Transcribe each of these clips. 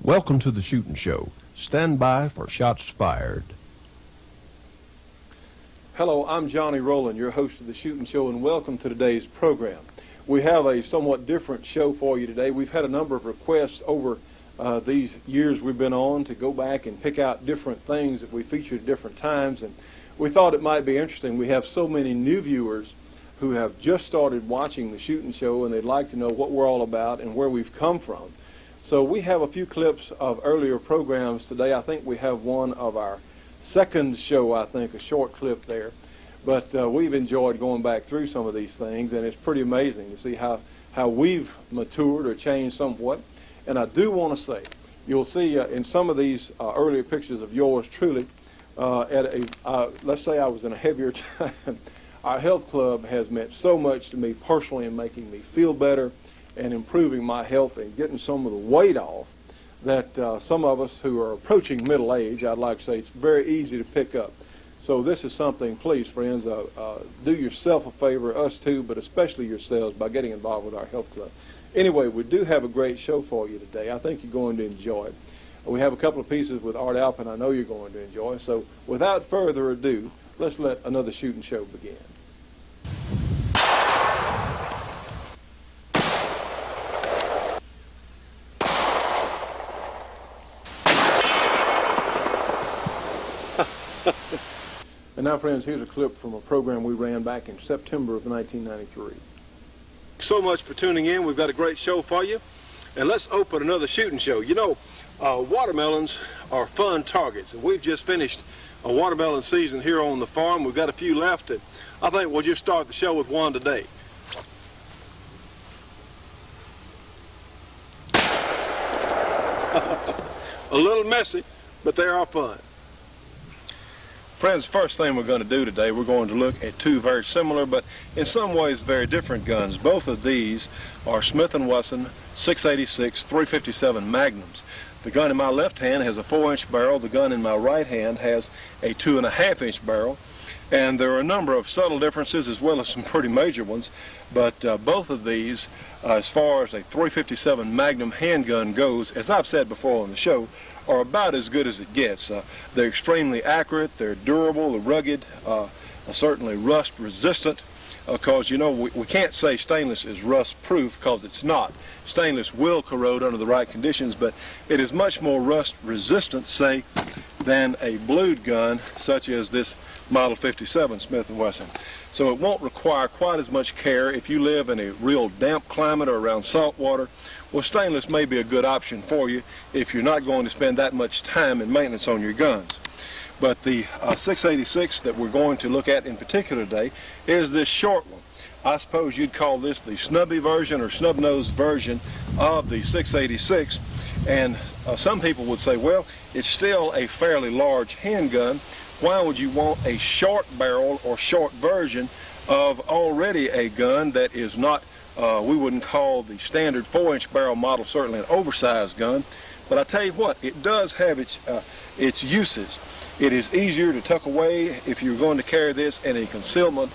Welcome to the Shootin' Show. Stand by for shots fired. Hello, I'm Johnny Rowland, your host of the Shootin' Show, and welcome to today's program. We have a somewhat different show for you today. We've had a number of requests over these years we've been on to go back and pick out different things that we featured at different times, and we thought it might be interesting. We have so many new viewers who have just started watching the Shootin' Show, and they'd like to know what we're all about and where we've come from. So we have a few clips of earlier programs today. I think we have one of our second show, I think, a short clip there. But we've enjoyed going back through some of these things, and it's pretty amazing to see how we've matured or changed somewhat. And I do want to say, you'll see in some of these earlier pictures of yours truly, let's say I was in a heavier time, our health club has meant so much to me personally in making me feel better and improving my health and getting some of the weight off that some of us who are approaching middle age, I'd like to say, it's very easy to pick up. So this is something, please, friends, do yourself a favor, us too, but especially yourselves, by getting involved with our health club. Anyway, we do have a great show for you today. I think you're going to enjoy it. We have a couple of pieces with Art Alphin I know you're going to enjoy. So without further ado, let's let another Shootin' Show begin. And now, friends, here's a clip from a program we ran back in September of 1993. So much for tuning in. We've got a great show for you. And let's open another Shootin' Show. You know, watermelons are fun targets. And we've just finished a watermelon season here on the farm. We've got a few left. And I think we'll just start the show with one today. A little messy, but they are fun. Friends, first thing we're going to do today, we're going to look at two very similar, but in some ways very different guns. Both of these are Smith & Wesson 686 357 Magnums. The gun in my left hand has a 4-inch barrel. The gun in my right hand has a 2.5-inch barrel. And there are a number of subtle differences as well as some pretty major ones. But both of these, as far as a 357 Magnum handgun goes, as I've said before on the show, are about as good as it gets. They're extremely accurate, they're durable, they're rugged, certainly rust resistant, because you know we can't say stainless is rust proof because it's not. Stainless will corrode under the right conditions, but it is much more rust resistant, say, than a blued gun such as this Model 57 Smith & Wesson. So it won't require quite as much care if you live in a real damp climate or around salt water. Well, stainless may be a good option for you if you're not going to spend that much time in maintenance on your guns. But the 686 that we're going to look at in particular today is this short one. I suppose you'd call this the snubby version or snub-nosed version of the 686. And some people would say, well, it's still a fairly large handgun. Why would you want a short barrel or short version of already a gun that is not, we wouldn't call the standard 4-inch barrel model certainly an oversized gun, but I tell you what, it does have its uses. It is easier to tuck away if you're going to carry this in a concealment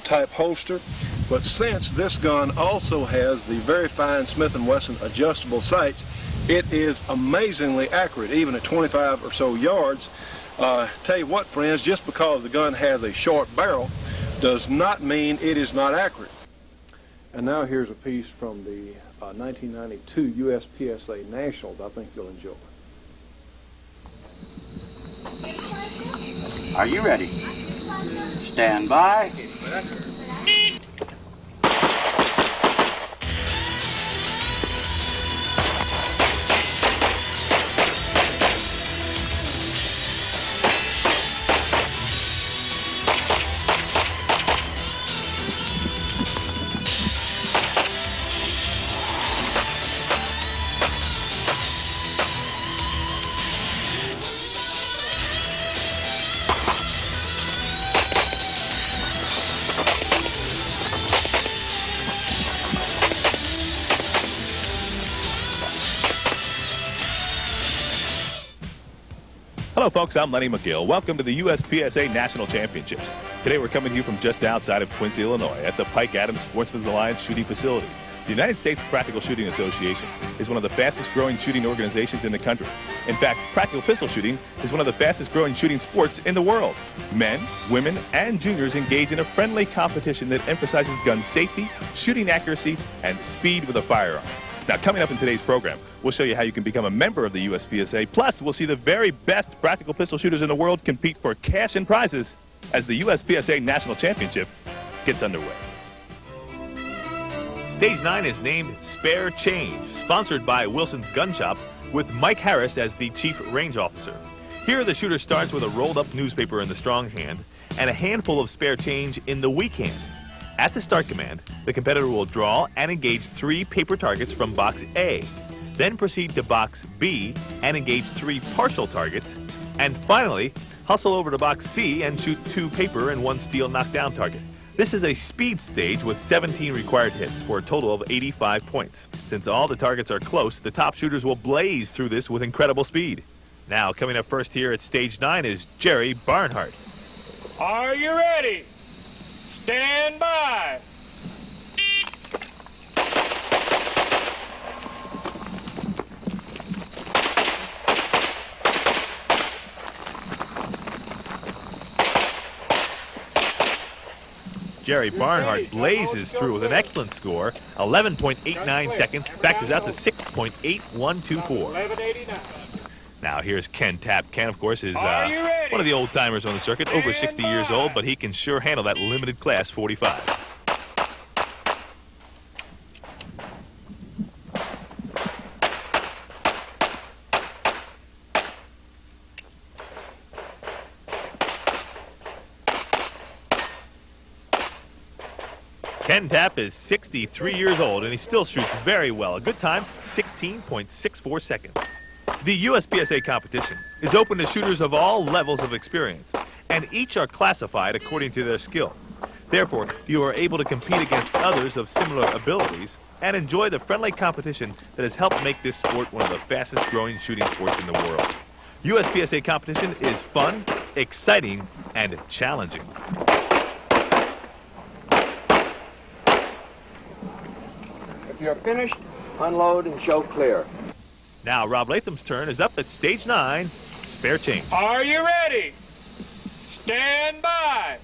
type holster, but since this gun also has the very fine Smith & Wesson adjustable sights, it is amazingly accurate, even at 25 or so yards. Tell you what, friends, just because the gun has a short barrel does not mean it is not accurate. And now here's a piece from the 1992 USPSA Nationals I think you'll enjoy. Are you ready? Stand by. Hello folks, I'm Lenny McGill. Welcome to the USPSA National Championships. Today we're coming to you from just outside of Quincy, Illinois at the Pike Adams Sportsman's Alliance shooting facility. The United States Practical Shooting Association is one of the fastest growing shooting organizations in the country. In fact, practical pistol shooting is one of the fastest growing shooting sports in the world. Men, women, and juniors engage in a friendly competition that emphasizes gun safety, shooting accuracy, and speed with a firearm. Now, coming up in today's program, we'll show you how you can become a member of the USPSA. Plus, we'll see the very best practical pistol shooters in the world compete for cash and prizes as the USPSA National Championship gets underway. Stage 9 is named Spare Change, sponsored by Wilson's Gun Shop, with Mike Harris as the Chief Range Officer. Here, the shooter starts with a rolled-up newspaper in the strong hand and a handful of spare change in the weak hand. At the start command, the competitor will draw and engage 3 paper targets from box A, then proceed to box B and engage 3 partial targets, and finally, hustle over to box C and shoot 2 paper and 1 steel knockdown target. This is a speed stage with 17 required hits for a total of 85 points. Since all the targets are close, the top shooters will blaze through this with incredible speed. Now, coming up first here at Stage 9 is Jerry Barnhart. Are you ready? Stand by. Jerry Barnhart blazes through with an excellent score. 11.89 seconds, factors out to 6.8124. Now here's Ken Tapp. Ken, of course, is one of the old-timers on the circuit, over 60 years old, but he can sure handle that limited class 45. Ken Tapp is 63 years old, and he still shoots very well. A good time, 16.64 seconds. The USPSA competition is open to shooters of all levels of experience, and each are classified according to their skill. Therefore, you are able to compete against others of similar abilities and enjoy the friendly competition that has helped make this sport one of the fastest growing shooting sports in the world. USPSA competition is fun, exciting, and challenging. If you're finished, unload and show clear. Now, Rob Latham's turn is up at Stage 9, Spare Change. Are you ready? Stand by.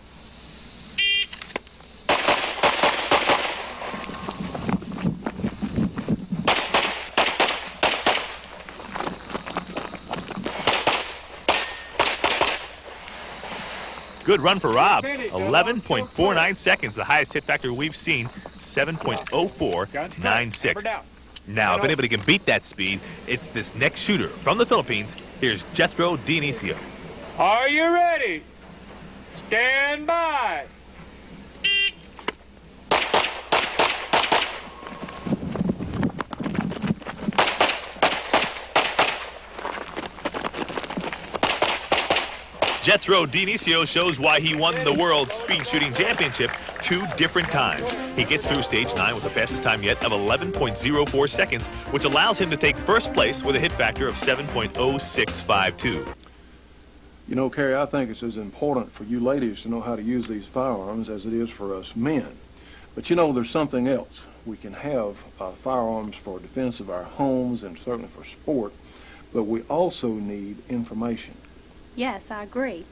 Good run for Rob. 11.49 seconds, the highest hit factor we've seen, 7.0496. Now, if anybody can beat that speed, it's this next shooter from the Philippines. Here's Jethro Dionisio. Are you ready? Stand by. Jethro Dionisio shows why he won the World Speed Shooting Championship 2 different times. He gets through Stage 9 with the fastest time yet of 11.04 seconds, which allows him to take first place with a hit factor of 7.0652. You know, Carrie, I think it's as important for you ladies to know how to use these firearms as it is for us men. But you know, there's something else. We can have firearms for defense of our homes and certainly for sport, but we also need information. Yes, I agree.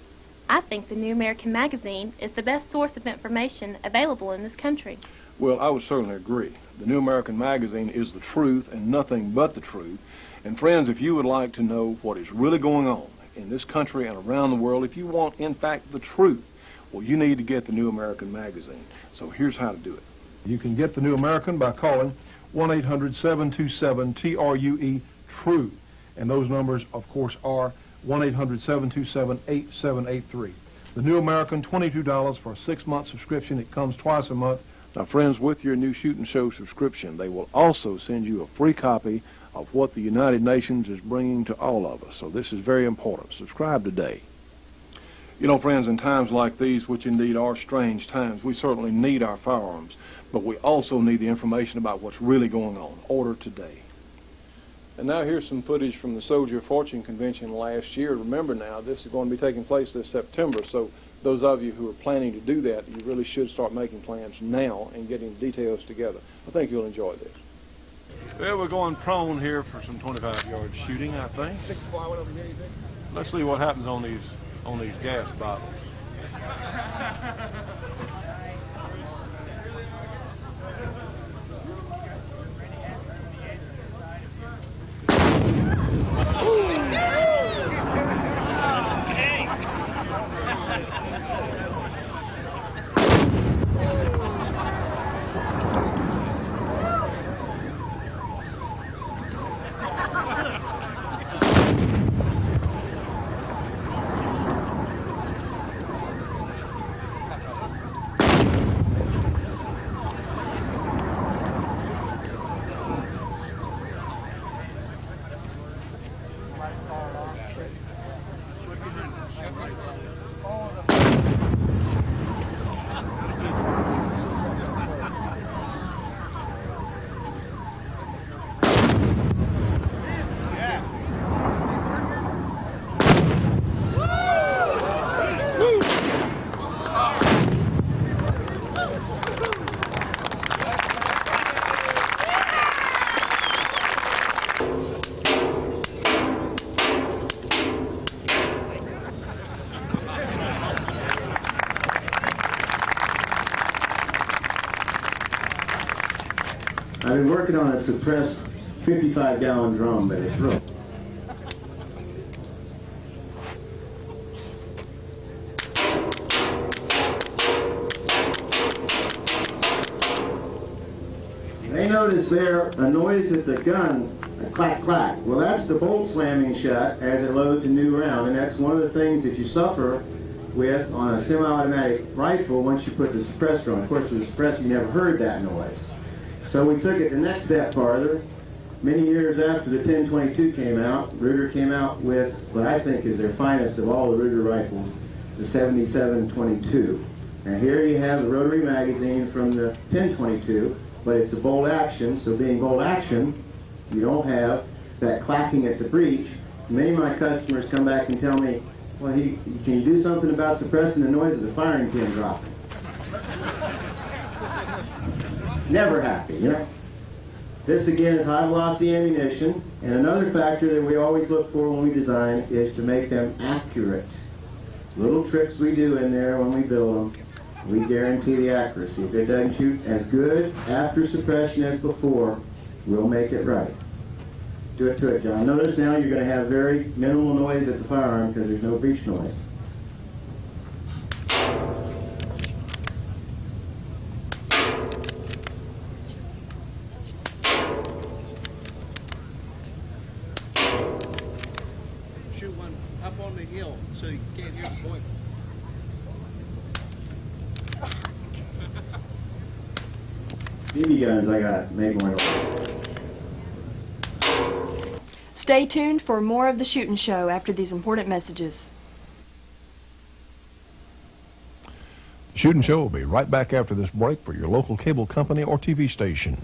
I think the New American Magazine is the best source of information available in this country. Well, I would certainly agree. The New American Magazine is the truth and nothing but the truth. And friends, if you would like to know what is really going on in this country and around the world, if you want, in fact, the truth, well, you need to get the New American Magazine. So here's how to do it. You can get the New American by calling 1-800-727-TRUE-TRUE. And those numbers, of course, are 1-800-727-8783. The New American, $22 for a 6-month subscription. It comes twice a month. Now, friends, with your new Shootin' Show subscription, they will also send you a free copy of what the United Nations is bringing to all of us. So this is very important. Subscribe today. You know, friends, in times like these, which indeed are strange times, we certainly need our firearms, but we also need the information about what's really going on. Order today. And now here's some footage from the Soldier of Fortune convention last year. Remember now, this is going to be taking place this September, so those of you who are planning to do that, you really should start making plans now and getting the details together. I think you'll enjoy this. Well, we're going prone here for some 25-yard shooting, I think. Let's see what happens on these gas bottles. I've been working on a suppressed 55-gallon drum, but it's real. They notice there a noise at the gun, a clack clack. Well, that's the bolt slamming shut as it loads a new round, and that's one of the things that you suffer with on a semi-automatic rifle once you put the suppressor on. Of course, with the suppressor, you never heard that noise. So we took it the next step farther. Many years after the 1022 came out, Ruger came out with what I think is their finest of all the Ruger rifles, the 7722. And here you have the rotary magazine from the 1022, but it's a bolt action, so being bolt action, you don't have that clacking at the breech. Many of my customers come back and tell me, well, can you do something about suppressing the noise of the firing pin dropping? Never happy, you know. This again is high velocity ammunition, and another factor that we always look for when we design is to make them accurate. Little tricks we do in there when we build them, we guarantee the accuracy. If it doesn't shoot as good after suppression as before, we'll make it right. Do it to it, John. Notice now you're going to have very minimal noise at the firearm because there's no breech noise. Shoot one up on the hill so you can't hear the point. BB guns, I got make one. Stay tuned for more of the Shootin' Show after these important messages. Shootin' Show will be right back after this break for your local cable company or TV station.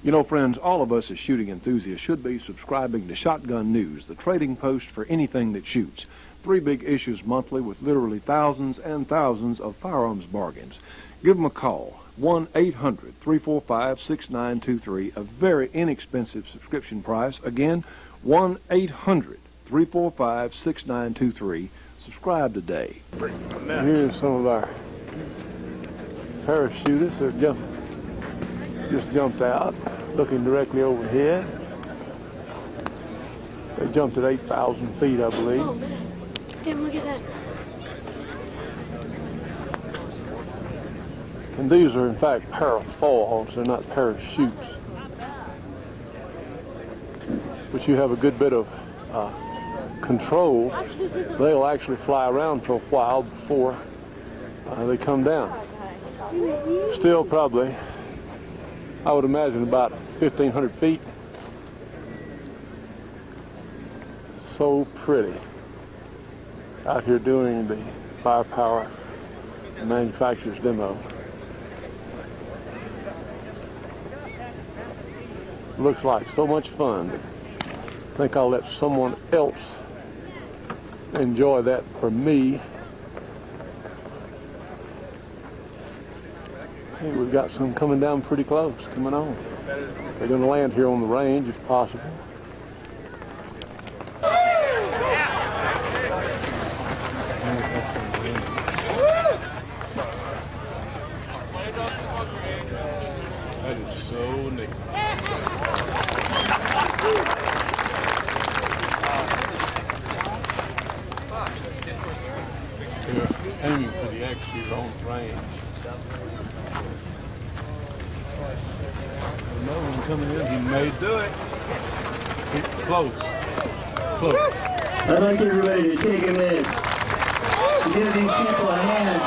You know, friends, all of us as shooting enthusiasts should be subscribing to Shotgun News, the trading post for anything that shoots. 3 big issues monthly with literally thousands and thousands of firearms bargains. Give them a call, 1-800-345-6923, a very inexpensive subscription price. Again, 1-800-345-6923. Subscribe today. Here's some of our parachutists that just jumped out. looking directly overhead. They jumped at 8,000 feet, I believe. Oh, man. Tim, look at that. And these are, in fact, parafoils. They're not parachutes. But you have a good bit of control. They'll actually fly around for a while before they come down. Still probably, I would imagine, about 1,500 feet. So pretty. Out here doing the firepower manufacturer's demo. Looks like so much fun. I think I'll let someone else enjoy that for me. Hey, we've got some coming down pretty close, coming on. They're going to land here on the range if possible. That is so neat. They're aiming for the X here on the range. Another one coming in. He may do it. It's close. Close. I'd like everybody to take a minute to give these people a hand.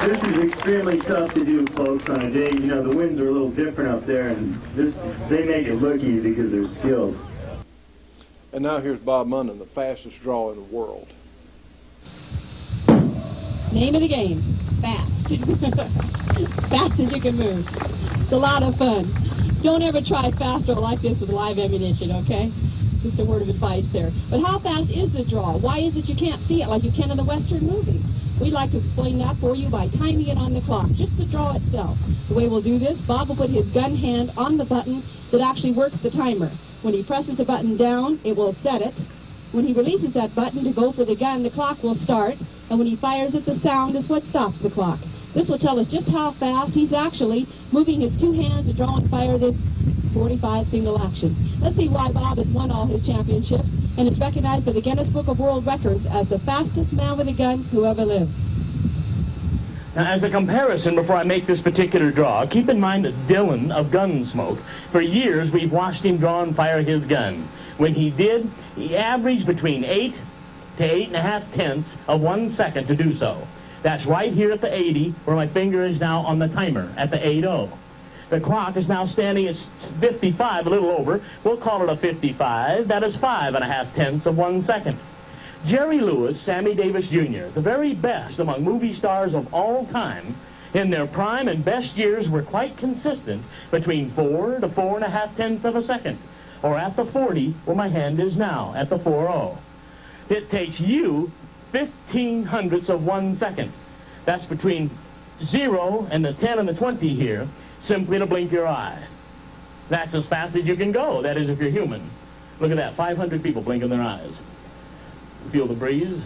This is extremely tough to do, folks, on a day. You know, the winds are a little different up there, and they make it look easy because they're skilled. And now here's Bob Mundane, the fastest draw in the world. Name of the game, fast. Fast as you can move. It's a lot of fun. Don't ever try fast draw like this with live ammunition, okay? Just a word of advice there. But how fast is the draw? Why is it you can't see it like you can in the Western movies? We'd like to explain that for you by timing it on the clock, just the draw itself. The way we'll do this, Bob will put his gun hand on the button that actually works the timer. When he presses a button down, it will set it. When he releases that button to go for the gun, the clock will start. And when he fires it, the sound is what stops the clock. This will tell us just how fast he's actually moving his two hands to draw and fire this 45 single action. Let's see why Bob has won all his championships and is recognized by the Guinness Book of World Records as the fastest man with a gun who ever lived. Now, as a comparison, before I make this particular draw, keep in mind that Dylan of Gunsmoke, for years we've watched him draw and fire his gun. When he did, he averaged between 8 to 8.5 tenths of 1 second to do so. That's right here at the 80, where my finger is now on the timer, at the 80. The clock is now standing at 55, a little over. We'll call it a 55. That is 5.5 tenths of 1 second. Jerry Lewis, Sammy Davis Jr., the very best among movie stars of all time, in their prime and best years were quite consistent between 4 to 4.5 tenths of a second, or at the 40, where my hand is now, at the 40. It takes you 15 hundredths of 1 second. That's between 0 and the 10 and the 20 here, simply to blink your eye. That's as fast as you can go, that is if you're human. Look at that, 500 people blinking their eyes. Feel the breeze?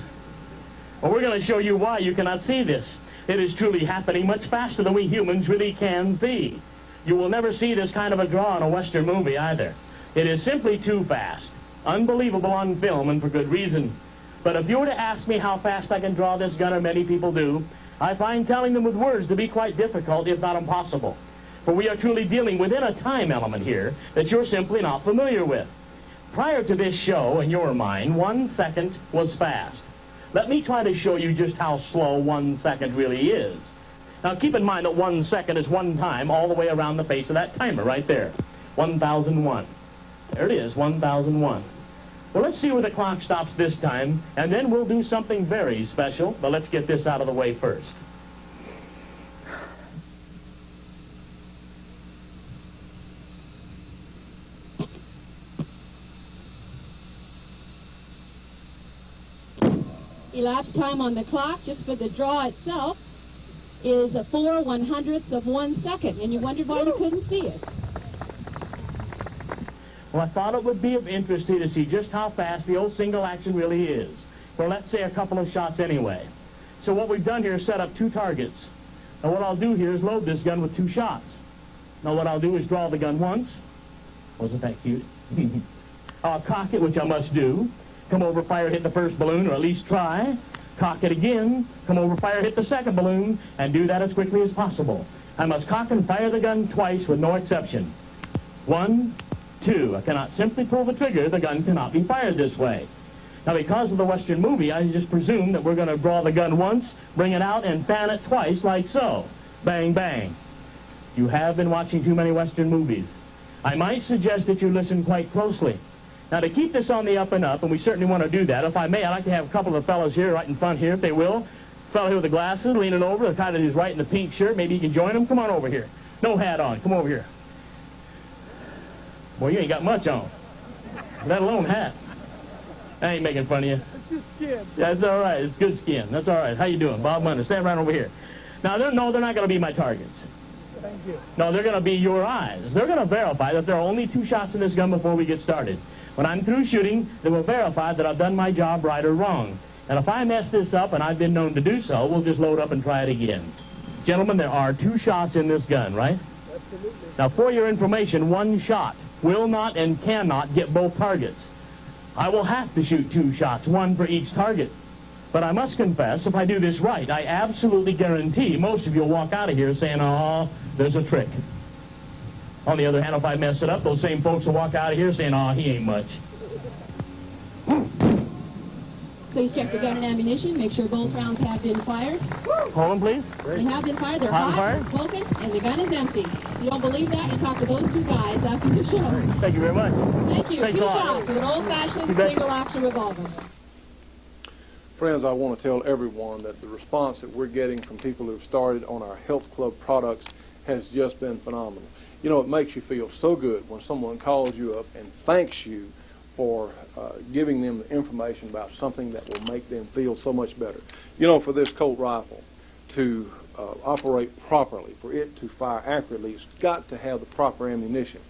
Well, we're going to show you why you cannot see this. It is truly happening much faster than we humans really can see. You will never see this kind of a draw in a Western movie either. It is simply too fast. Unbelievable on film, and for good reason. But if you were to ask me how fast I can draw this gun, or many people do, I find telling them with words to be quite difficult, if not impossible. For we are truly dealing within a time element here that you're simply not familiar with. Prior to this show, in your mind, 1 second was fast. Let me try to show you just how slow 1 second really is. Now keep in mind that 1 second is one time all the way around the face of that timer right there. 1001. There it is, 1001. Well, let's see where the clock stops this time, and then we'll do something very special. But let's get this out of the way first. Elapsed time on the clock, just for the draw itself, is 4 100ths of 1 second, and you wondered why you couldn't see it. Well, I thought it would be of interest to you to see just how fast the old single action really is. Well, let's say a couple of shots anyway. So what we've done here is set up two targets. Now what I'll do here is load this gun with 2 shots. Now what I'll do is draw the gun once. Wasn't that cute? I'll cock it, which I must do. Come over, fire, hit the first balloon, or at least try. Cock it again. Come over, fire, hit the second balloon, and do that as quickly as possible. I must cock and fire the gun twice with no exception. 1, 2. I cannot simply pull the trigger. The gun cannot be fired this way. Now, because of the Western movie, I just presume that we're going to draw the gun once, bring it out, and fan it twice like so. Bang, bang. You have been watching too many Western movies. I might suggest that you listen quite closely. Now, to keep this on the up and up, and we certainly want to do that, if I may, I'd like to have a couple of fellows here right in front here, if they will. Fellow here with the glasses, leaning over, the guy that is right in the pink shirt. Maybe you can join him. Come on over here. No hat on. Come over here. Boy, you ain't got much on, let alone hat. I ain't making fun of you. It's just skin. That's all right. It's good skin. That's all right. How you doing? Bob Munner. Stand right over here. Now, they're not going to be my targets. Thank you. No, they're going to be your eyes. They're going to verify that there are only 2 shots in this gun before we get started. When I'm through shooting, they will verify that I've done my job right or wrong. And if I mess this up, and I've been known to do so, we'll just load up and try it again. Gentlemen, there are 2 shots in this gun, right? Absolutely. Now, for your information, 1 shot will not and cannot get both targets. I will have to shoot 2 shots, 1 for each target. But I must confess, if I do this right, I absolutely guarantee most of you will walk out of here saying, oh, there's a trick. On the other hand, if I mess it up, those same folks will walk out of here saying, oh, he ain't much. Please check the gun and ammunition. Make sure both rounds have been fired. Hold them, please. They have been fired. They're Hot hot, and fired? smoking, and the gun is empty. If you don't believe that, you talk to those 2 guys after the show. Thank you very much. Thank you. Thanks 2 a lot. shots with an old-fashioned You bet. single-action revolver. Friends, I want to tell everyone that the response that we're getting from people who have started on our health club products has just been phenomenal. You know, it makes you feel so good when someone calls you up and thanks you for giving them the information about something that will make them feel so much better. You know, for this Colt rifle to operate properly, for it to fire accurately, it's got to have the proper ammunition.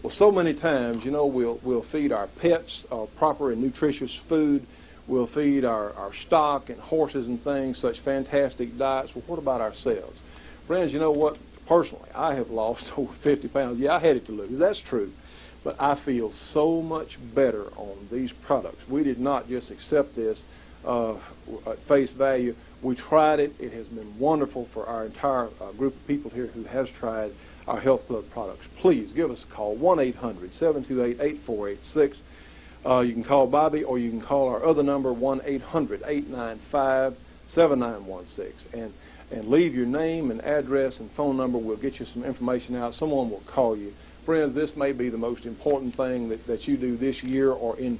Well, so many times, you know, we'll feed our pets proper and nutritious food. We'll feed our stock and horses and things such fantastic diets. Well, what about ourselves? Friends, you know what? Personally, I have lost over 50 pounds. Yeah, I had it to lose. That's true. But I feel so much better on these products. We did not just accept this at face value. We tried it. It has been wonderful for our entire group of people here who has tried our Health Club products. Please give us a call, 1-800-728-8486. You can call Bobby, or you can call our other number, 1-800-895-7916. And leave your name and address and phone number. We'll get you some information out. Someone will call you. Friends, this may be the most important thing that you do this year or in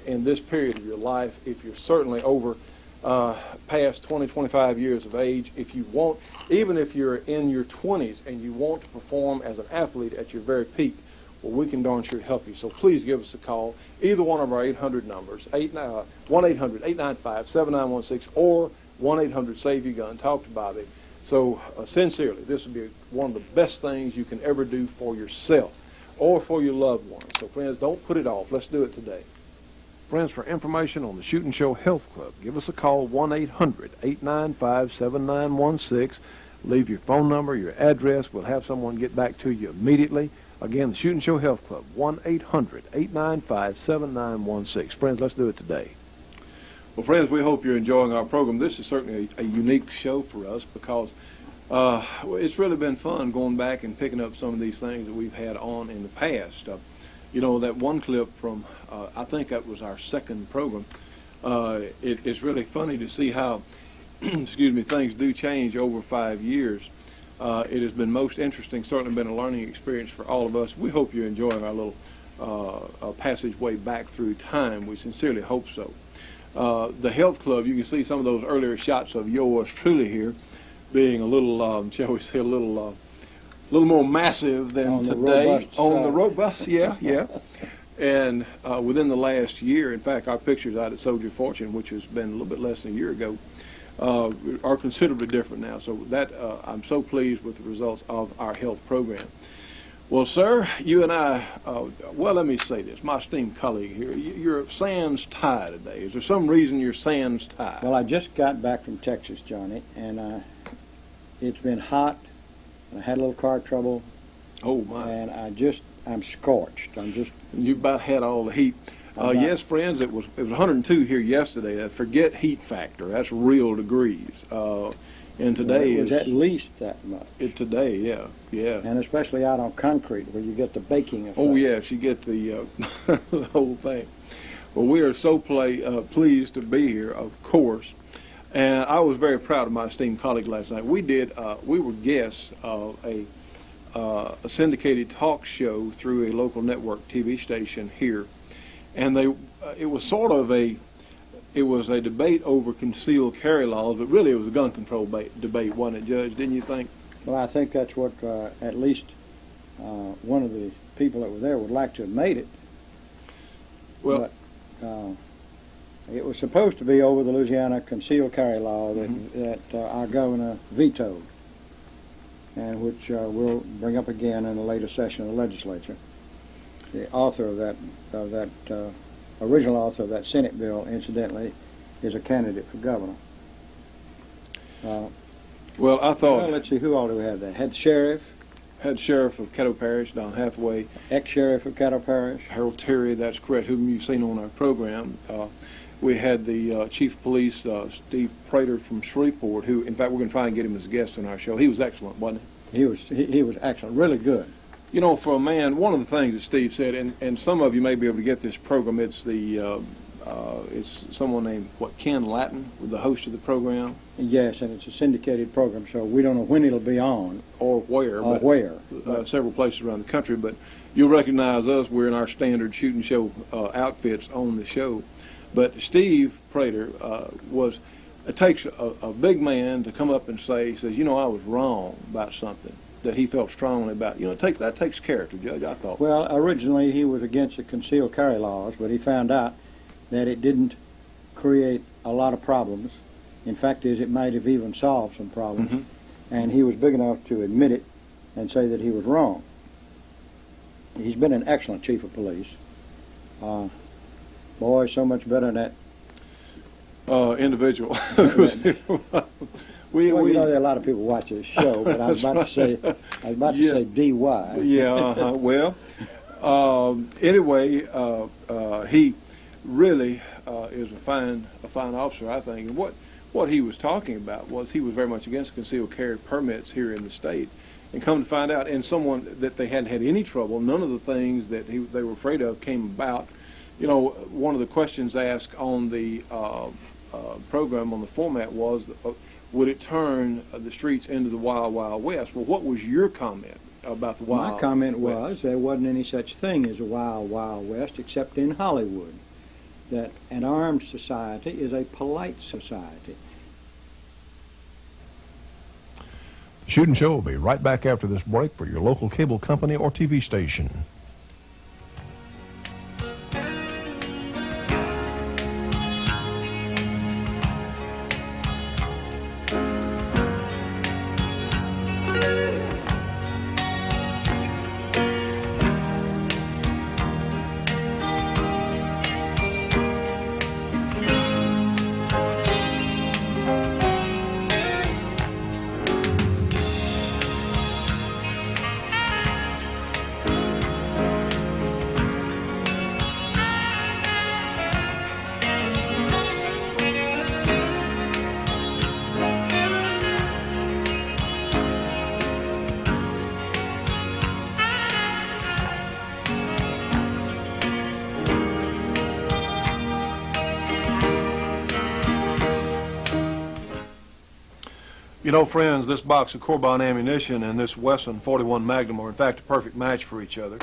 this period of your life. If you're certainly over past 20, 25 years of age, if you want, even if you're in your 20s and you want to perform as an athlete at your very peak, well, we can darn sure help you. So please give us a call, either one of our 800 numbers, 1-800-895-7916 or 1-800-SAVE-YOUR-GUN. Talk to Bobby. So sincerely, this would be one of the best things you can ever do for yourself or for your loved ones. So friends, don't put it off. Let's do it today. Friends, for information on the Shootin' Show Health Club, give us a call, 1-800-895-7916. Leave your phone number, your address. We'll have someone get back to you immediately. Again, the Shootin' Show Health Club, 1-800-895-7916. Friends, let's do it today. Well, friends, we hope you're enjoying our program. This is certainly a unique show for us because it's really been fun going back and picking up some of these things that we've had on in the past. You know, that one clip from, I think that was our second program, it's really funny to see how, excuse me, things do change over 5 years. It has been most interesting, certainly been a learning experience for all of us. We hope you're enjoying our little passageway back through time. We sincerely hope so. The Health Club, you can see some of those earlier shots of yours truly here being a little, shall we say, a little more massive than on today. The robust, yeah. And within the last year, in fact, our pictures out at Soldier Fortune, which has been a little bit less than a year ago, are considerably different now. So that I'm so pleased with the results of our health program. Well, sir, you and I, well, let me say this. My esteemed colleague here, you're sans tie today. Is there some reason you're sans tie? Well, I just got back from Texas, Johnny, and it's been hot, and I had a little car trouble. Oh my! And I'm scorched. You about had all the heat. Yes, friends, it was 102 here yesterday. Forget heat factor. That's real degrees. And today it was at least that much. Today, yeah. And especially out on concrete where you get the baking effect. Oh yes, you get the the whole thing. Well, we are so pleased to be here, of course. And I was very proud of my esteemed colleague last night. We were guests of a syndicated talk show through a local network TV station here, and it was sort of a debate over concealed carry laws, but really it was a gun control debate, wasn't it, Judge? Didn't you think? Well, I think that's what at least one of the people that were there would like to have made it. Well, but it was supposed to be over the Louisiana concealed carry law that our governor vetoed, and which we'll bring up again in a later session of the legislature. The author of that original author of that Senate bill, incidentally, is a candidate for governor. Well, I thought. Well, let's see, who all do we have there? Head sheriff of Caddo Parish, Don Hathaway. Ex-sheriff of Caddo Parish. Harold Terry, that's correct, whom you've seen on our program. We had the chief of police, Steve Prater from Shreveport, who, in fact, we're going to try and get him as a guest on our show. He was excellent, wasn't he? He was excellent, really good. You know, for a man, one of the things that Steve said, and some of you may be able to get this program, it's someone named, Ken Lattin, the host of the program? Yes, and it's a syndicated program, so we don't know when it'll be on. Or where. Several places around the country, but you'll recognize us. We're in our standard shooting show outfits on the show. But Steve Prater it takes a big man to come up and he says, I was wrong about something that he felt strongly about. That takes character, Judge, I thought. Well, originally he was against the concealed carry laws, but he found out that it didn't create a lot of problems. In fact, it might have even solved some problems. Mm-hmm. And he was big enough to admit it and say that he was wrong. He's been an excellent chief of police. Boy, so much better than that individual. Well, there are a lot of people watch this show, but I was about to say DY. Yeah. Well, anyway, he really is a fine officer, I think. And what he was talking about was he was very much against concealed carry permits here in the state. And come to find out, and someone that they hadn't had any trouble, none of the things that they were afraid of came about. One of the questions asked on the program, on the format, was, would it turn the streets into the Wild Wild West? Well, what was your comment about the Wild Wild West? My comment was there wasn't any such thing as a Wild Wild West except in Hollywood. That an armed society is a polite society. Shootin' Show will be right back after this break for your local cable company or TV station. Friends, this box of Corbin ammunition and this Wesson 41 Magnum are in fact a perfect match for each other.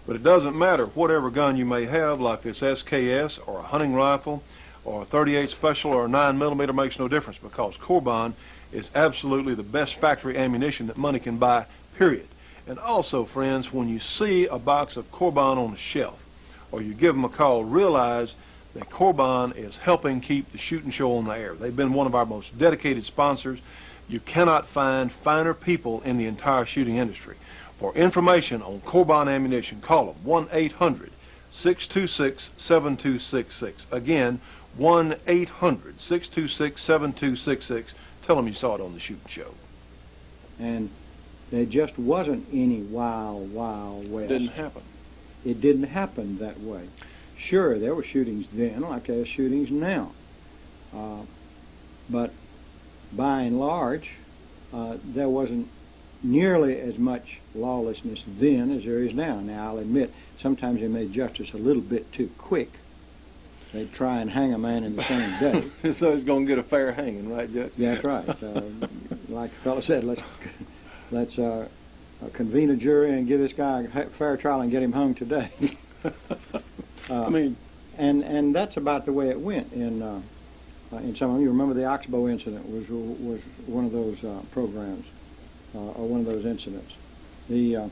But it doesn't matter whatever gun you may have, like this SKS or a hunting rifle or a 38 Special or a 9mm, makes no difference, because Corbin is absolutely the best factory ammunition that money can buy, period. And also, friends, when you see a box of Corbin on the shelf or you give them a call, realize that Corbin is helping keep the Shootin' Show on the air. They've been one of our most dedicated sponsors. You cannot find finer people in the entire shooting industry. For information on Corbin ammunition, call them 1-800-626-7266. Again, 1-800-626-7266. Tell them you saw it on the Shootin' Show. And there just wasn't any wild, wild west. Didn't happen. It didn't happen that way. Sure, there were shootings then, like there are shootings now. But by and large, there wasn't nearly as much lawlessness then as there is now. Now, I'll admit, sometimes they made justice a little bit too quick. They'd try and hang a man in the same day. So he's going to get a fair hanging, right, Judge? Yeah, that's right. Like the fellow said, let's convene a jury and give this guy a fair trial and get him hung today. I mean, and that's about the way it went in some of them. You remember the Oxbow incident was one of those programs or one of those incidents. The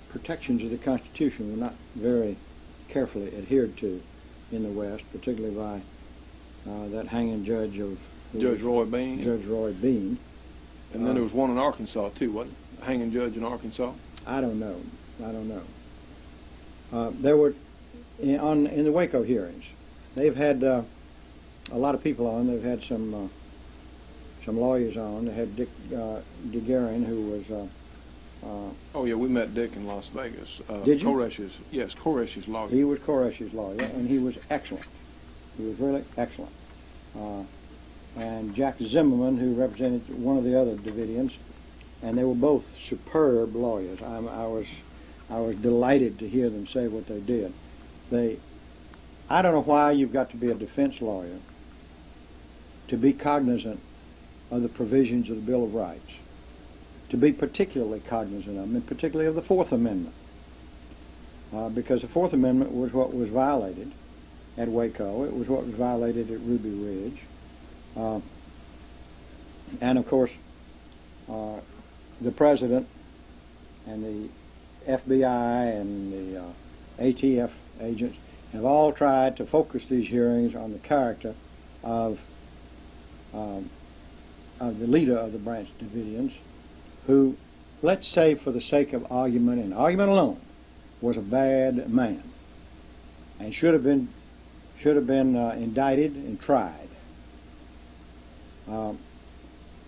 protections of the Constitution were not very carefully adhered to in the West, particularly by that hanging judge of Judge Roy Bean. Judge Roy Bean. And then there was one in Arkansas too, wasn't it? A hanging judge in Arkansas. I don't know. There were in the Waco hearings. They've had a lot of people on. They've had some lawyers on. They had Dick DeGuerin, who was. Oh yeah, we met Dick in Las Vegas. Did you? Koresh's lawyer. He was Koresh's lawyer, and he was excellent. He was really excellent. And Jack Zimmerman, who represented one of the other Davidians, and they were both superb lawyers. I was delighted to hear them say what they did. I don't know why you've got to be a defense lawyer to be cognizant of the provisions of the Bill of Rights, to be particularly cognizant of them, and particularly of the Fourth Amendment, because the Fourth Amendment was what was violated at Waco. It was what was violated at Ruby Ridge. And of course, the President and the FBI and the ATF agents have all tried to focus these hearings on the character of the leader of the Branch Davidians, who, let's say for the sake of argument and argument alone, was a bad man and should have been indicted and tried.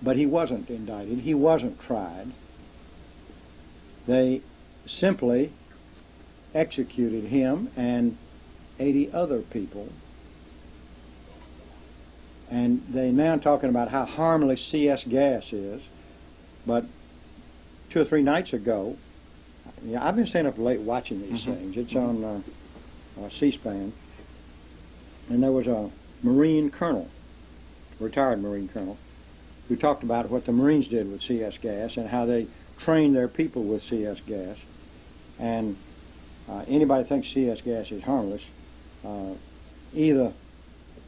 But he wasn't indicted. He wasn't tried. They simply executed him and 80 other people. And they're now talking about how harmless CS gas is. But 2 or 3 nights ago, I've been staying up late watching these things. It's on C-SPAN. And there was a Marine colonel, retired Marine colonel, who talked about what the Marines did with CS gas and how they trained their people with CS gas. And anybody who thinks CS gas is harmless either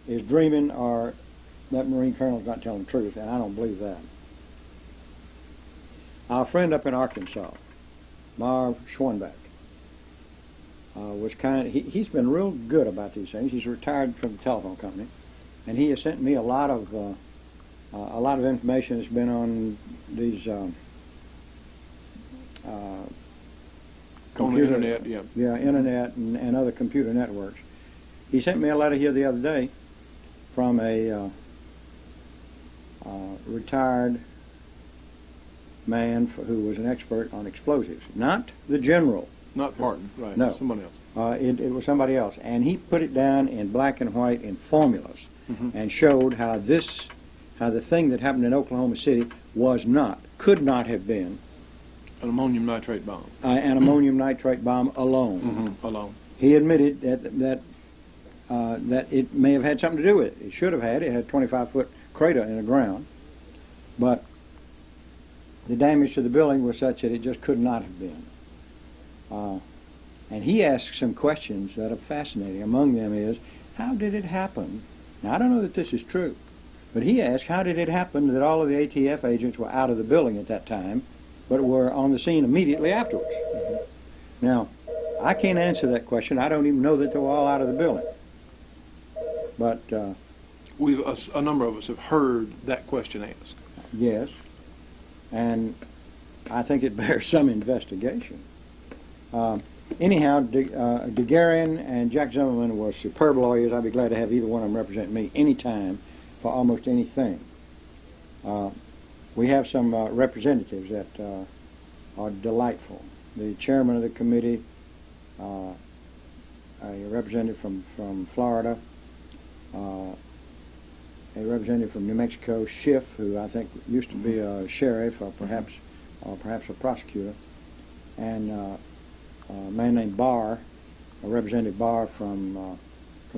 is dreaming or that Marine colonel's not telling the truth, and I don't believe that. Our friend up in Arkansas, Marv Schwanbeck, was he's been real good about these things. He's retired from the telephone company, and he has sent me a lot of information that's been on these computer, on the internet, internet and other computer networks. He sent me a letter here the other day from a retired man who was an expert on explosives, not the general. Not Parton, right? No, somebody else. It was somebody else, and he put it down in black and white in formulas, and showed how the thing that happened in Oklahoma City could not have been an ammonium nitrate bomb. An ammonium nitrate bomb alone. Alone. He admitted that it may have had something to do with it. It should have had. It had a 25-foot crater in the ground, but the damage to the building was such that it just could not have been. And he asked some questions that are fascinating. Among them is, how did it happen? Now, I don't know that this is true, but he asked, how did it happen that all of the ATF agents were out of the building at that time, but were on the scene immediately afterwards? Now, I can't answer that question. I don't even know that they were all out of the building. But a number of us have heard that question asked. Yes, and I think it bears some investigation. Anyhow, DeGuerin and Jack Zimmerman were superb lawyers. I'd be glad to have either one of them represent me anytime for almost anything. we have some representatives that are delightful. The chairman of the committee, a representative from Florida, a representative from New Mexico, Schiff, who I think used to be a sheriff or perhaps a prosecutor, and a man named Barr, a Representative Barr from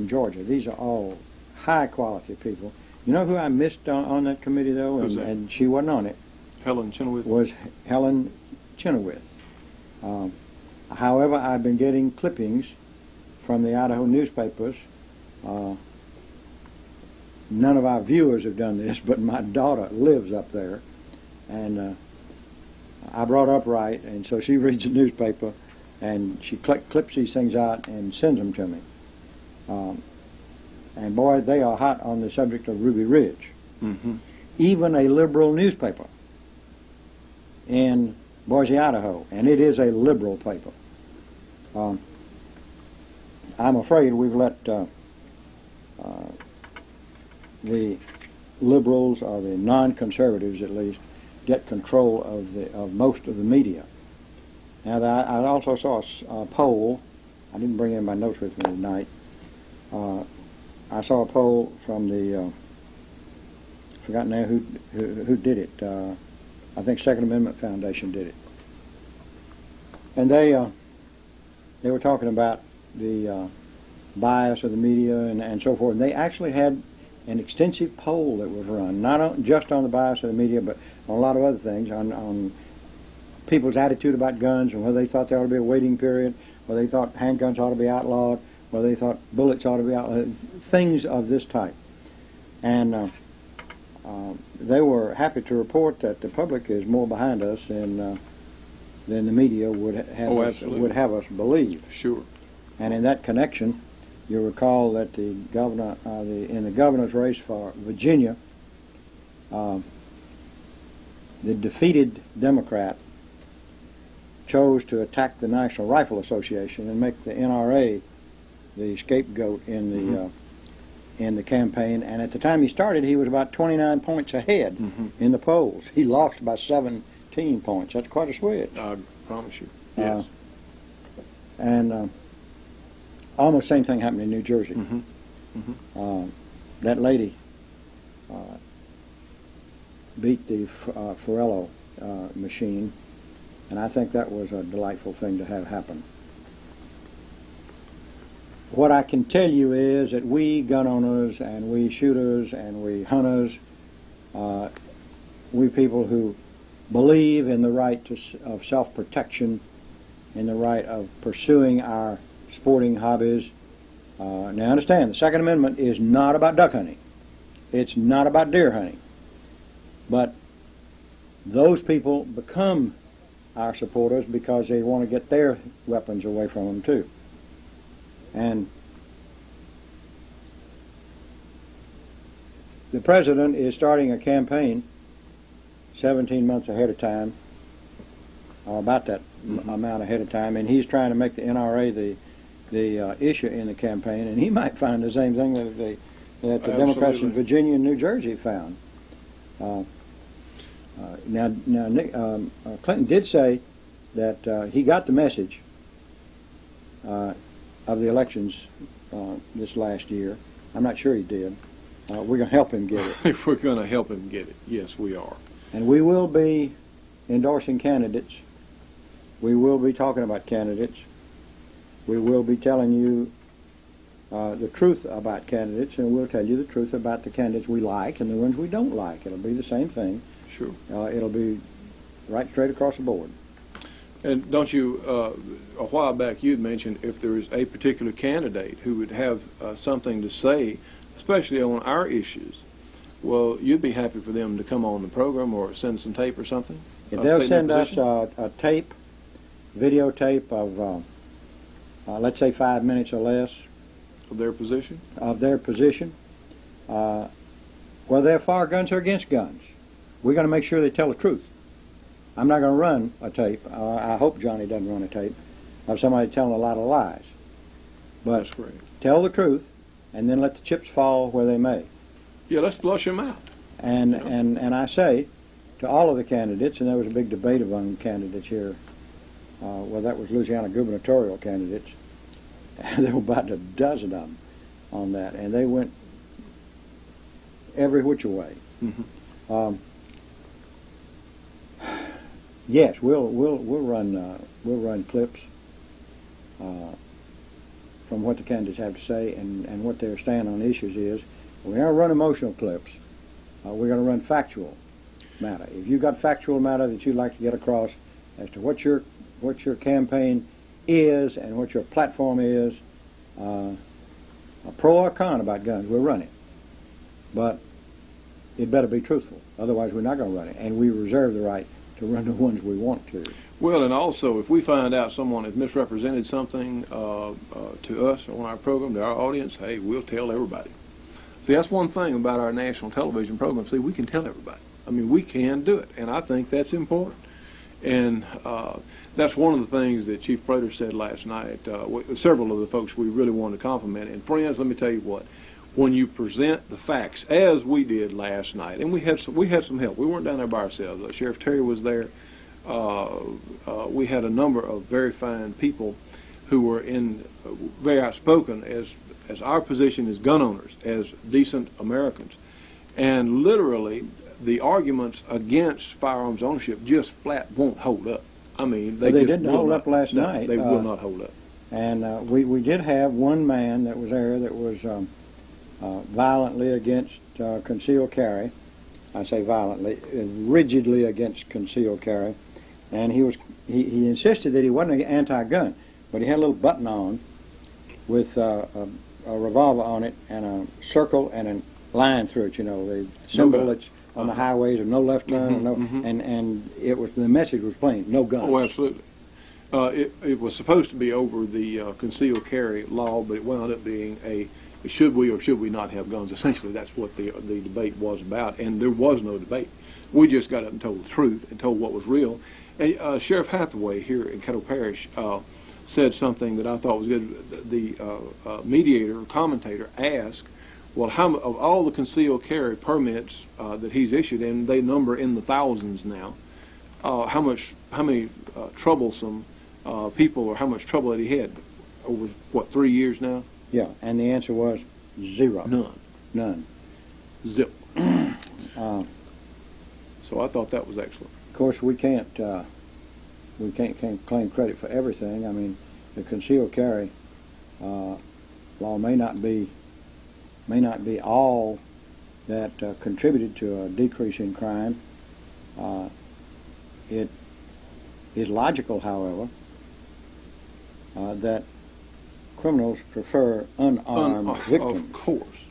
Georgia. These are all high quality people. You know who I missed on that committee though, and she wasn't on it. Helen Chenoweth. Was Helen Chenoweth. However, I've been getting clippings from the Idaho newspapers. None of our viewers have done this, but my daughter lives up there, and I brought her up right, and so she reads the newspaper, and she clips these things out and sends them to me. And boy, they are hot on the subject of Ruby Ridge. Mm-hmm. Even a liberal newspaper in Boise, Idaho, and it is a liberal paper. I'm afraid we've let the liberals, or the non-conservatives at least, get control of most of the media. Now, I also saw a poll. I didn't bring in my notes with me tonight. I saw a poll from the forgotten now who did it. I think Second Amendment Foundation did it, and they were talking about the bias of the media and so forth. And they actually had an extensive poll that was run, not just on the bias of the media, but on a lot of other things, on people's attitude about guns and whether they thought there ought to be a waiting period, whether they thought handguns ought to be outlawed, whether they thought bullets ought to be outlawed, things of this type. And they were happy to report that the public is more behind us than the media would have us believe. Sure. And in that connection, you'll recall that the governor, in the governor's race for Virginia, the defeated Democrat chose to attack the National Rifle Association and make the NRA the scapegoat in the campaign. And at the time he started, he was about 29 points ahead in the polls. He lost by 17 points. That's quite a switch. I promise you. Yes. And almost the same thing happened in New Jersey. That lady beat the Forello machine, and I think that was a delightful thing to have happen. What I can tell you is that we gun owners and we shooters and we hunters, we people who believe in the right of self-protection, in the right of pursuing our sporting hobbies. Now understand, the Second Amendment is not about duck hunting. It's not about deer hunting. But those people become our supporters because they want to get their weapons away from them too. And the president is starting a campaign 17 months ahead of time, or about that amount ahead of time, and he's trying to make the NRA the issue in the campaign, and he might find the same thing that the Democrats in Virginia and New Jersey found. Now Clinton did say that he got the message of the elections this last year. I'm not sure he did. We're going to help him get it. If we're going to help him get it, yes, we are. And we will be endorsing candidates. We will be talking about candidates. We will be telling you the truth about candidates, and we'll tell you the truth about the candidates we like and the ones we don't like. It'll be the same thing. Sure. It'll be right straight across the board. And don't you, a while back you'd mentioned if there is a particular candidate who would have something to say, especially on our issues, well, you'd be happy for them to come on the program or send some tape or something? If they'll send us a tape, videotape of, let's say 5 minutes or less. Of their position? Of their position. Whether they're for guns or against guns. We're going to make sure they tell the truth. I'm not going to run a tape. I hope Johnny doesn't run a tape of somebody telling a lot of lies. But that's great. Tell the truth, and then let the chips fall where they may. Yeah, let's flush them out. And I say, to all of the candidates, and there was a big debate among candidates here. Well, that was Louisiana gubernatorial candidates. There were about a dozen of them on that, and they went every which way. Mm-hmm. Yes, we'll run clips from what the candidates have to say and what their stand on issues is. We're going to run emotional clips. We're going to run factual matter. If you've got factual matter that you'd like to get across as to what your campaign is and what your platform is, a pro or con about guns, we'll run it. But it better be truthful. Otherwise, we're not going to run it. And we reserve the right to run the ones we want to. Well, and also, if we find out someone has misrepresented something to us on our program, to our audience, hey, we'll tell everybody. See, that's one thing about our national television program. See, we can tell everybody. I mean, we can do it, and I think that's important. And that's one of the things that Chief Prater said last night. Several of the folks we really wanted to compliment. And friends, let me tell you what. When you present the facts, as we did last night, and we had some help. We weren't down there by ourselves. Sheriff Terry was there. We had a number of very fine people who were very outspoken as our position as gun owners, as decent Americans. And literally, the arguments against firearms ownership just flat won't hold up. I mean, they didn't hold up last night. They will not hold up. And we did have one man that was there that was violently against concealed carry. I say violently, rigidly against concealed carry. And he insisted that he wasn't anti-gun, but he had a little button on with a revolver on it and a circle and a line through it. You know, the symbol that's on the highways of no left turn, and it was, the message was plain: no guns. Oh, absolutely. It was supposed to be over the concealed carry law, but it wound up being a should we or should we not have guns. Essentially, that's what the debate was about, and there was no debate. We just got up and told the truth and told what was real. And Sheriff Hathaway here in Caddo Parish said something that I thought was good. The mediator or commentator asked, well, how of all the concealed carry permits that he's issued, and they number in the thousands now, how many troublesome people, or how much trouble had he had over, what, 3 years now? Yeah, and the answer was zero. None. Zip. So I thought that was excellent. Of course, we can't claim credit for everything. I mean, the concealed carry law may not be all that contributed to a decrease in crime. It is logical, however, that criminals prefer unarmed victims. Of course.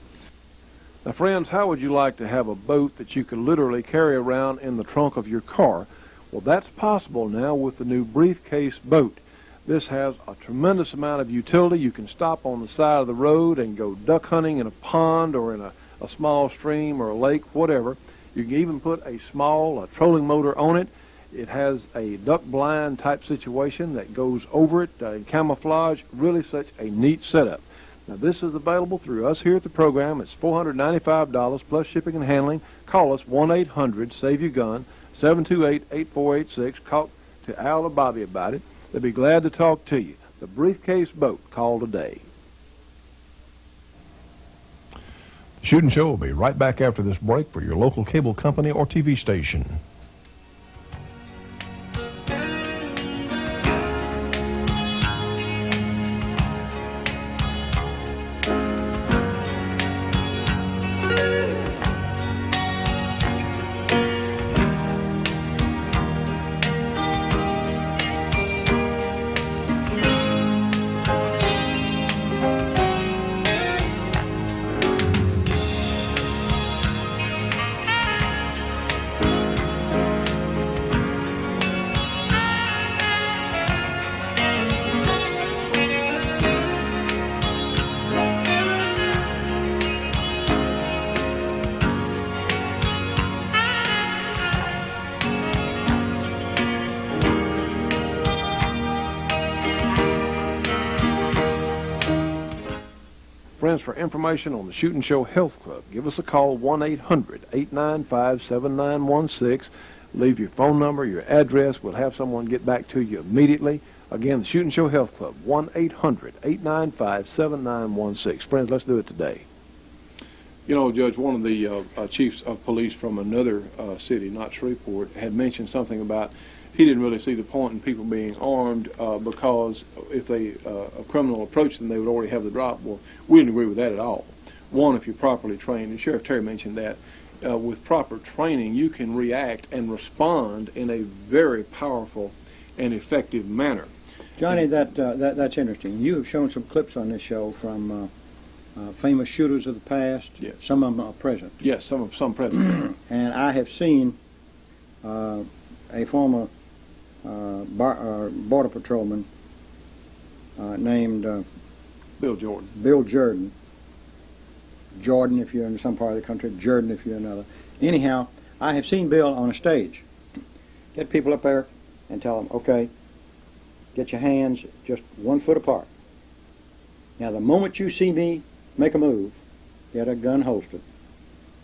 Now, friends, how would you like to have a boat that you could literally carry around in the trunk of your car? Well, that's possible now with the new briefcase boat. This has a tremendous amount of utility. You can stop on the side of the road and go duck hunting in a pond or in a small stream or a lake, whatever. You can even put a small trolling motor on it. It has a duck blind type situation that goes over it in camouflage. Really such a neat setup. Now, this is available through us here at the program. It's $495 plus shipping and handling. Call us 1-800-SAVE-YOUR-GUN, 728-8486. Talk to Al or Bobby about it. They'll be glad to talk to you. The briefcase boat. Call today. The Shootin' Show will be right back after this break for your local cable company or TV station. Friends, for information on the Shootin' Show Health Club, give us a call, 1-800-895-7916. Leave your phone number, your address. We'll have someone get back to you immediately. Again, the Shootin' Show Health Club, 1-800-895-7916. Friends, let's do it today. You know, Judge, one of the chiefs of police from another city, not Shreveport, had mentioned something about he didn't really see the point in people being armed because if a criminal approached them, they would already have the drop. Well, we didn't agree with that at all. One, if you're properly trained, and Sheriff Terry mentioned that, with proper training, you can react and respond in a very powerful and effective manner. Johnny, that's interesting. You have shown some clips on this show from famous shooters of the past. Yes. Some of them are present. Yes, some present. And I have seen a former border patrolman named Bill Jordan. Bill Jordan. Jordan if you're in some part of the country, Jordan if you're another. Anyhow, I have seen Bill on a stage get people up there and tell them, okay, get your hands just 1 foot apart. Now, the moment you see me make a move, he had a gun holstered.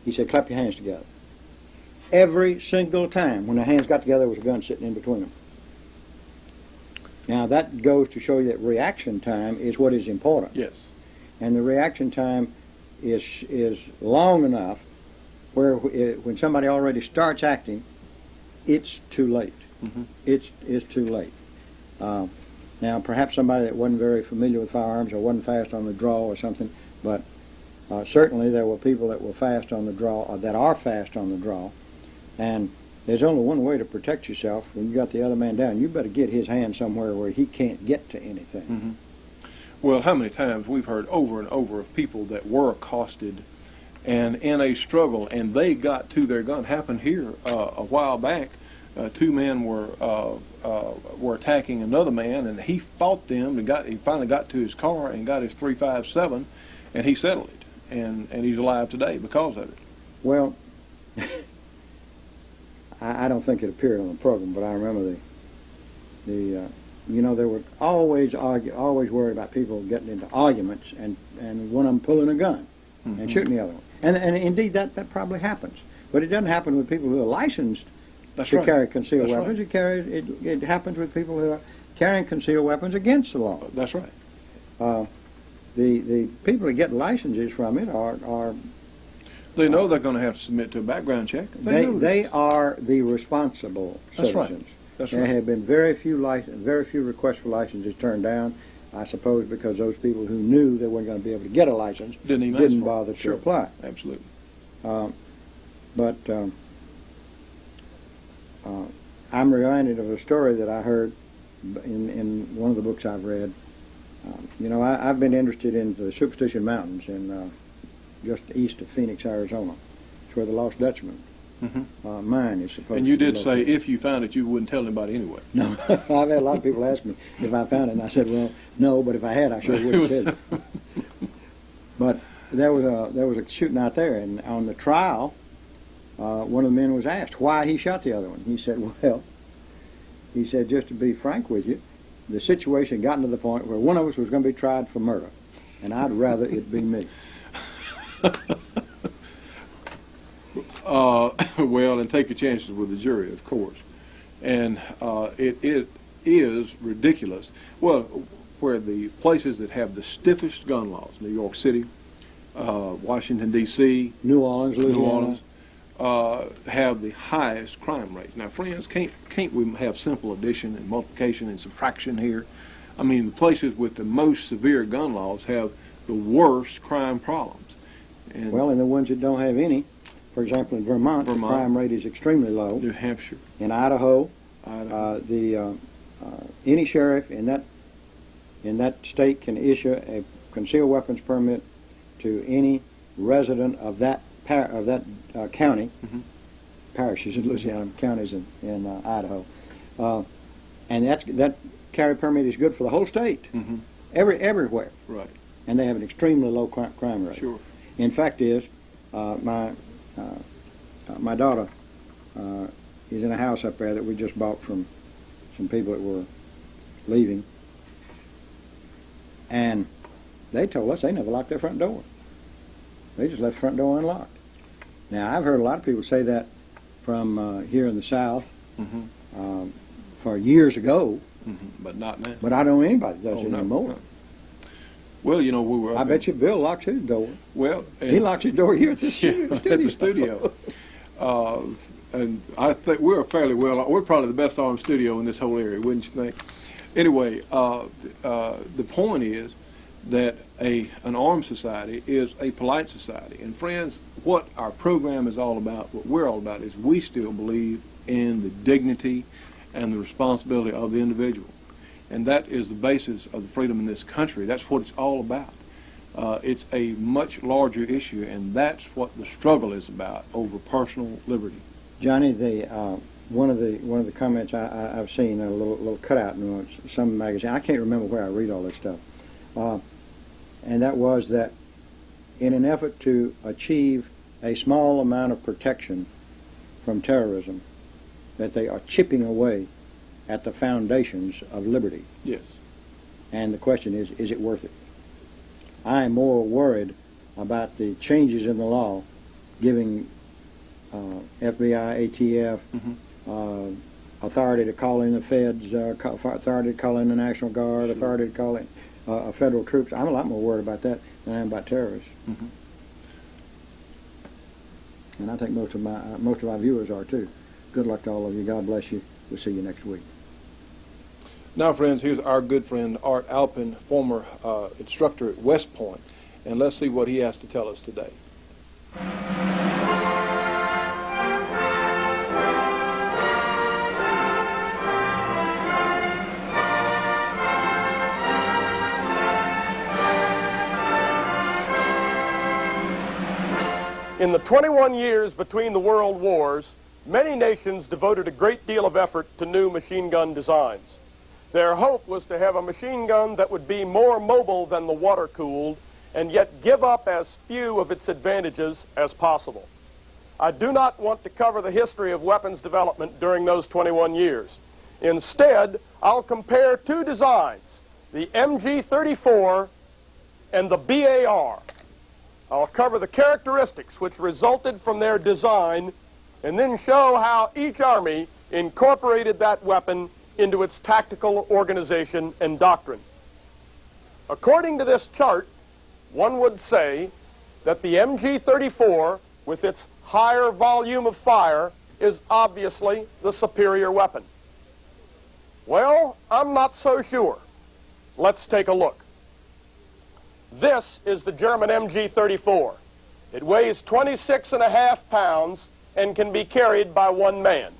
He said, clap your hands together. Every single time when the hands got together, there was a gun sitting in between them. Now, that goes to show you that reaction time is what is important. Yes. And the reaction time is long enough where when somebody already starts acting, it's too late. Mm-hmm. It's too late. Now, perhaps somebody that wasn't very familiar with firearms or wasn't fast on the draw or something, but certainly there were people that were fast on the draw, or that are fast on the draw, and there's only one way to protect yourself when you got the other man down. You better get his hand somewhere where he can't get to anything. Mm-hmm. Well, how many times we've heard over and over of people that were accosted and in a struggle, and they got to their gun. Happened here a while back. Two men were attacking another man, and he fought them. And he finally got to his car and got his .357, and he settled it. And he's alive today because of it. Well, I don't think it appeared on the program, but I remember the they were always worried about people getting into arguments and one of them pulling a gun and shooting the other one. And indeed that probably happens, but it doesn't happen with people who are licensed to carry concealed weapons. Right. It happens with people who are carrying concealed weapons against the law. That's right. The people that get licenses from it are they know they're going to have to submit to a background check. They are the responsible citizens. That's there right. have been very few requests for licenses turned down, I suppose because those people who knew they weren't going to be able to get a license didn't bother to apply. Absolutely. But I'm reminded of a story that I heard in one of the books I've read. I've been interested in the Superstition Mountains in just east of Phoenix, Arizona. It's where the Lost Dutchman mine is supposed to be. And you did say if you found it, you wouldn't tell anybody anyway. No, I've had a lot of people ask me if I found it, and I said, well, no, but if I had, I sure would have said it. But there was a shooting out there, and on the trial, one of the men was asked why he shot the other one. He said, well, just to be frank with you, the situation had gotten to the point where one of us was going to be tried for murder, and I'd rather it be me. Well, and take your chances with the jury, of course. And it is ridiculous. Well, where the places that have the stiffest gun laws, New York City, Washington, D.C., New Orleans, Louisiana, have the highest crime rates. Now, friends, can't we have simple addition and multiplication and subtraction here? I mean, the places with the most severe gun laws have the worst crime problems. And the ones that don't have any, for example, in Vermont, the crime rate is extremely low. New Hampshire. In Idaho, any sheriff in that state can issue a concealed weapons permit to any resident of that county. Parishes in Louisiana, counties in Idaho, and that carry permit is good for the whole state, everywhere. Right. And they have an extremely low crime rate. Sure. In fact, my daughter is in a house up there that we just bought from some people that were leaving, and they told us they never locked their front door. They just left the front door unlocked. Now, I've heard a lot of people say that from here in the South for years ago. But not now. But I don't know anybody that does it no, anymore. no. Well, you know, we were. I bet you Bill locks his door. Well, he locks his door here at the studio. At the studio. And I think we're fairly well. We're probably the best armed studio in this whole area, wouldn't you think? Anyway, the point is that an armed society is a polite society. And friends, what our program is all about, what we're all about, is we still believe in the dignity and the responsibility of the individual. And that is the basis of the freedom in this country. That's what it's all about. It's a much larger issue, and that's what the struggle is about over personal liberty. Johnny, one of the comments I've seen, a little cutout in some magazine. I can't remember where I read all this stuff, and that was that in an effort to achieve a small amount of protection from terrorism, that they are chipping away at the foundations of liberty. Yes. And the question is it worth it? I am more worried about the changes in the law giving FBI, ATF, authority to call in the feds, authority to call in the National Guard, authority to call in federal troops. I'm a lot more worried about that than I am about terrorists. And I think most of our viewers are too. Good luck to all of you. God bless you. We'll see you next week. Now, friends, here's our good friend Art Alphin, former instructor at West Point, and let's see what he has to tell us today. In the 21 years between the world wars, many nations devoted a great deal of effort to new machine gun designs. Their hope was to have a machine gun that would be more mobile than the water-cooled and yet give up as few of its advantages as possible. I do not want to cover the history of weapons development during those 21 years. Instead, I'll compare two designs, the MG-34 and the BAR. I'll cover the characteristics which resulted from their design and then show how each Army incorporated that weapon into its tactical organization and doctrine. According to this chart, one would say that the MG-34, with its higher volume of fire, is obviously the superior weapon. Well, I'm not so sure. Let's take a look. This is the German MG-34. It weighs 26.5 pounds and can be carried by one man.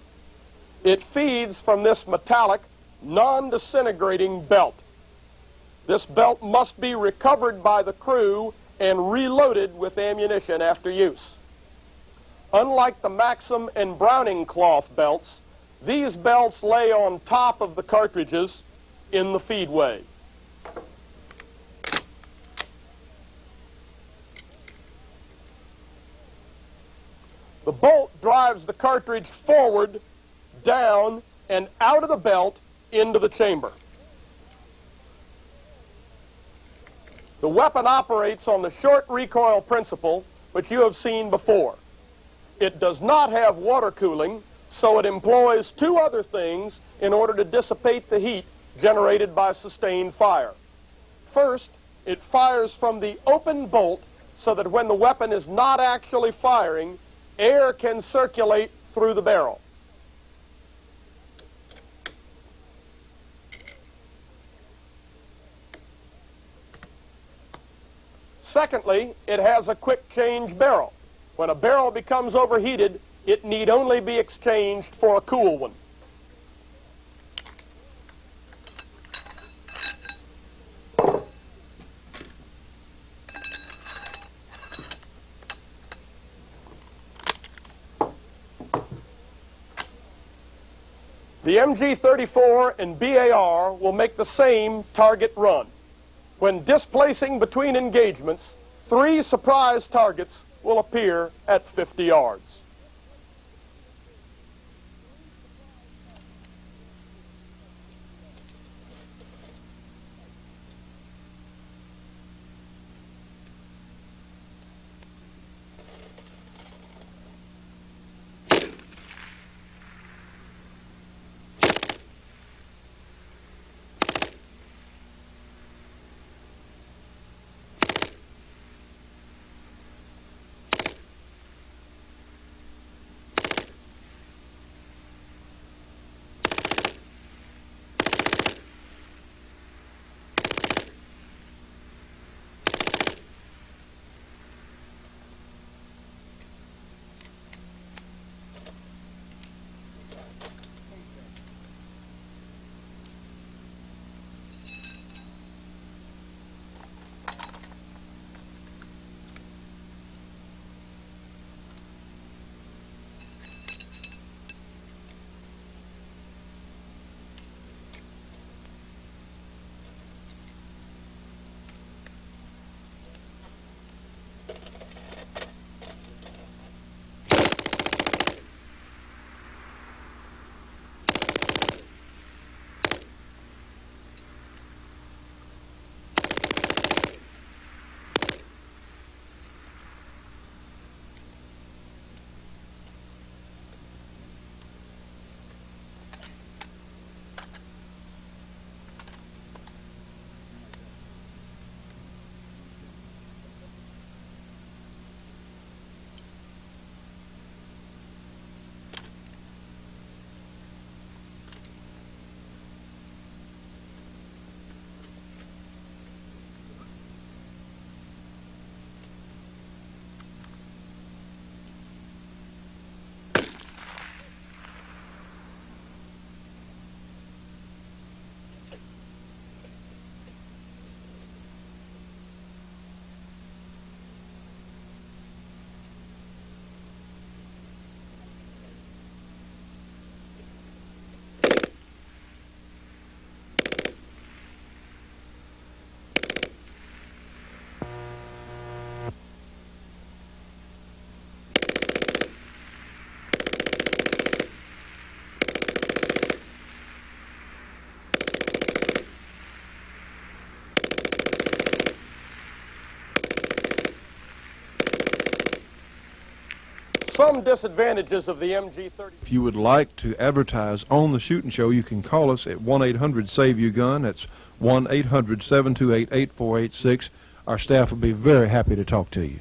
It feeds from this metallic, non-disintegrating belt. This belt must be recovered by the crew and reloaded with ammunition after use. Unlike the Maxim and Browning cloth belts, these belts lay on top of the cartridges in the feedway. The bolt drives the cartridge forward, down, and out of the belt into the chamber. The weapon operates on the short recoil principle, which you have seen before. It does not have water cooling, so it employs two other things in order to dissipate the heat generated by sustained fire. First, it fires from the open bolt so that when the weapon is not actually firing, air can circulate through the barrel. Secondly, it has a quick change barrel. When a barrel becomes overheated, it need only be exchanged for a cool one. The MG-34 and BAR will make the same target run. When displacing between engagements, 3 surprise targets will appear at 50 yards. some disadvantages of the MG30. If you would like to advertise on the Shootin' Show, you can call us at 1-800-SAVE-YOU-GUN. That's 1-800-728-8486. Our staff will be very happy to talk to you.